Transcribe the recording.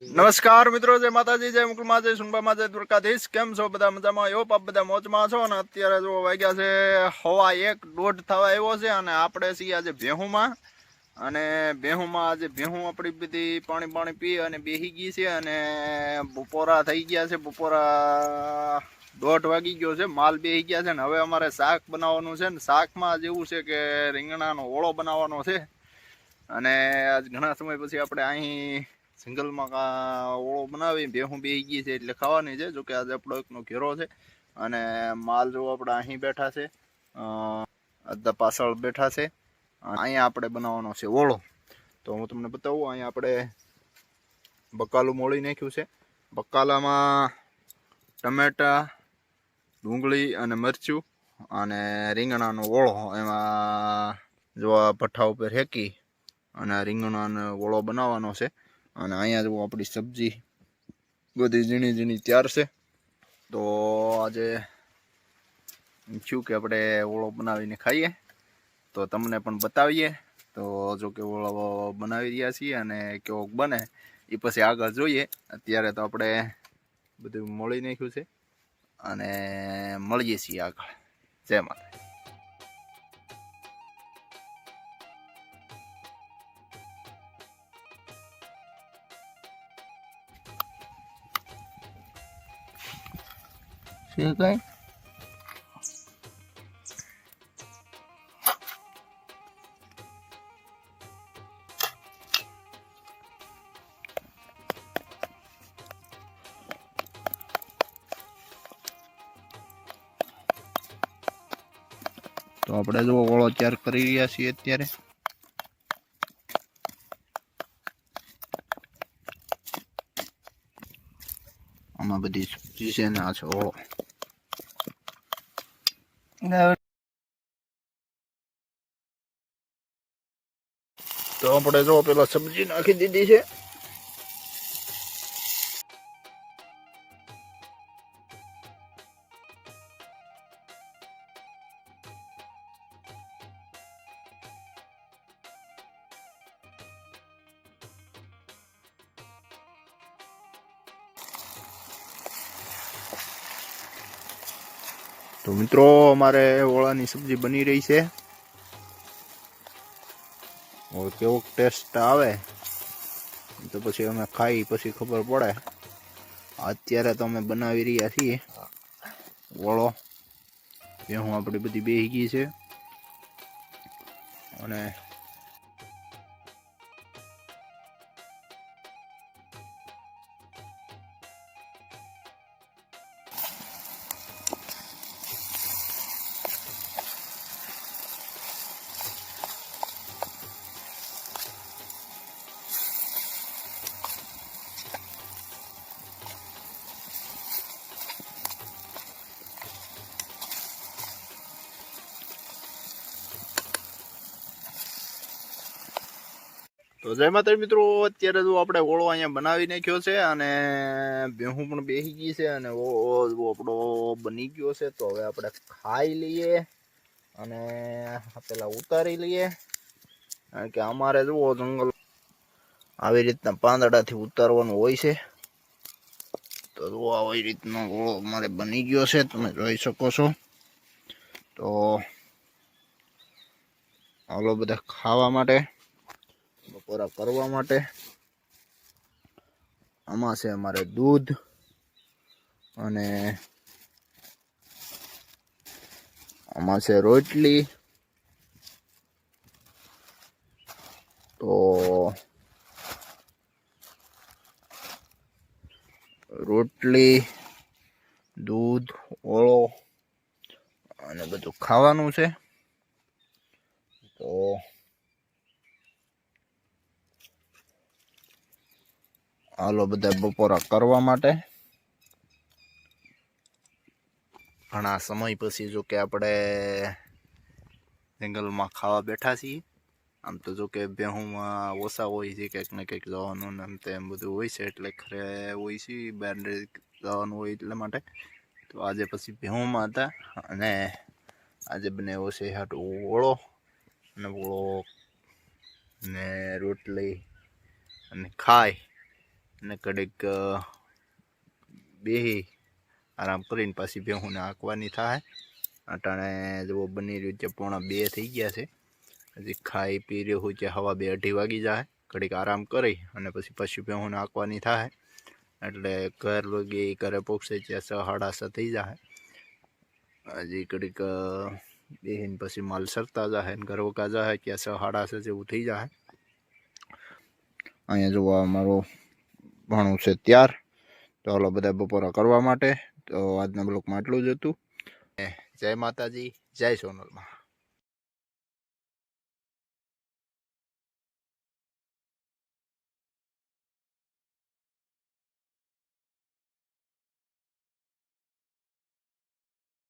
નમસ્કાર મિત્રો, જય માતાજી, જય મુકુલમાં, જય સુનબામાં, જય દ્વારકાધીશ. કેમ છો બધા? મજામાં? એવો આપ બધા મોજમાં છો ને? અત્યારે જો વાગ્યા છે 1:15 થવા આવ્યો છે અને આપણે છીએ આજે ભેહુમાં. અને ભેહુમાં આજે ભેહું આપણી બધી પાણી પી અને બેસી ગઈ છે અને બપોરા થઈ ગયા છે. બપોરા 1:30 વાગી ગયો છે, માલ બેસી ગયા છે ને હવે અમારે શાક બનાવવાનું છે ને શાકમાં જેવું છે કે રીંગણાનો ઓળો બનાવવાનો છે. અને આજ ઘણા સમય પછી આપણે અહીં સિંગલમાં ઓળો બનાવી ભેહું બેસી ગઈ છે એટલે ખાવાની છે. જોકે આજે આપણો એકનો ઘેરો છે અને માલ જો આપણે અહીં બેઠા છે, અડધા પાછળ બેઠા છે. અહીંયા આપણે બનાવવાનો છે ઓળો. તો હું તમને બતાવું, અહીંયા આપણે બકાલું મોળી નાખ્યું છે. બકાલામાં ટમેટા, ડુંગળી અને મરચું અને રીંગણાનો ઓળો એમાં જો આ ભઠ્ઠા ઉપર હેકી અને રીંગણાનો ઓળો બનાવવાનો છે. અને અહીંયા જો આપણી સબ્જી બધી ઝીણી ઝીણી તૈયાર છે. તો આજે શું કે આપણે ઓળો બનાવીને ખાઈએ, તો તમને પણ બતાવીએ. તો જો કે ઓળો બનાવી રહ્યા છીએ અને કેવો બને એ પછી આગળ જોઈએ. અત્યારે તો આપણે બધું મળી નાખ્યું છે અને મળીએ છીએ આગળ. જય માતા. શું કઈ તો આપણે જો ઓળો તૈયાર કરી રહ્યા છીએ અત્યારે. આમાં બધી સબ્જી છે ને આ છે ઓળો. તો આપણે જો પેલા સબ્જી નાખી દીધી છે. તો મિત્રો, અમારે ઓળાની સબ્જી બની રહી છે. કેવો ટેસ્ટ આવે તો પછી અમે ખાઈ પછી ખબર પડે. અત્યારે તો અમે બનાવી રહ્યા છીએ ઓળો. ભેહું આપણી બધી બેસી ગઈ છે અને તો જય માતા મિત્રો, અત્યારે જો આપણે ઓળો અહીંયા બનાવી નાખ્યો છે અને ભેહું પણ બેસી ગઈ છે અને ઓળો આપણો બની ગયો છે. તો હવે આપણે ખાઈ લઈએ અને પેલા ઉતારી લઈએ. કારણ કે અમારે જુઓ જંગલ આવી રીતના પાંદડાથી ઉતારવાનું હોય છે. તો જુઓ આવી રીતનો ઓળો અમારે બની ગયો છે, તમે જોઈ શકો છો. તો હાલો બધા ખાવા માટે, બપોરા કરવા માટે. આમાં છે અમારે દૂધ અને આમાં છે રોટલી. તો રોટલી, દૂધ, ઓળો અને બધું ખાવાનું છે. તો હાલો બધા બપોરા કરવા માટે. ઘણા સમય પછી જો કે આપણે જંગલમાં ખાવા બેઠા છીએ. આમ તો જો કે ભેહુંમાં ઓછા હોય છે, કંઈક ને કંઈક જવાનું ને તેમ બધું હોય છે, એટલે ખરે હોય છે બહાર જવાનું હોય એટલા માટે. તો આજે પછી ભેહુંમાં હતા અને આજે બનાવ્યો છે હાટો ઓળો અને ઓળો ને રોટલી અને ખાય અને કડીક બેહી આરામ કરીને પાછી ભેહુંને હાંકવાની થાય. અટાણે જો બની રહ્યું છે 1:45 થઈ ગયા છે. હજી ખાઈ પી રહ્યું છે 2:30 વાગી જાય. ઘડીક આરામ કરી અને પછી ભેહુંને હાંકવાની થાય. એટલે ઘર લગી ઘરે પહોંચે ત્યાં 6:30 થઈ જાય. હજી ઘડીક બેહીને પછી માલ સરતા જાય ને ઘર વગા જાય ત્યાં 6:30 જેવું થઈ જાય. અહીંયા જોવા અમારો ભણું છે ત્યાર. તો હાલો બધા બપોરા કરવા માટે. તો આજના બ્લોગમાં આટલું જ હતું. જય માતાજી, જય સોનલમાં.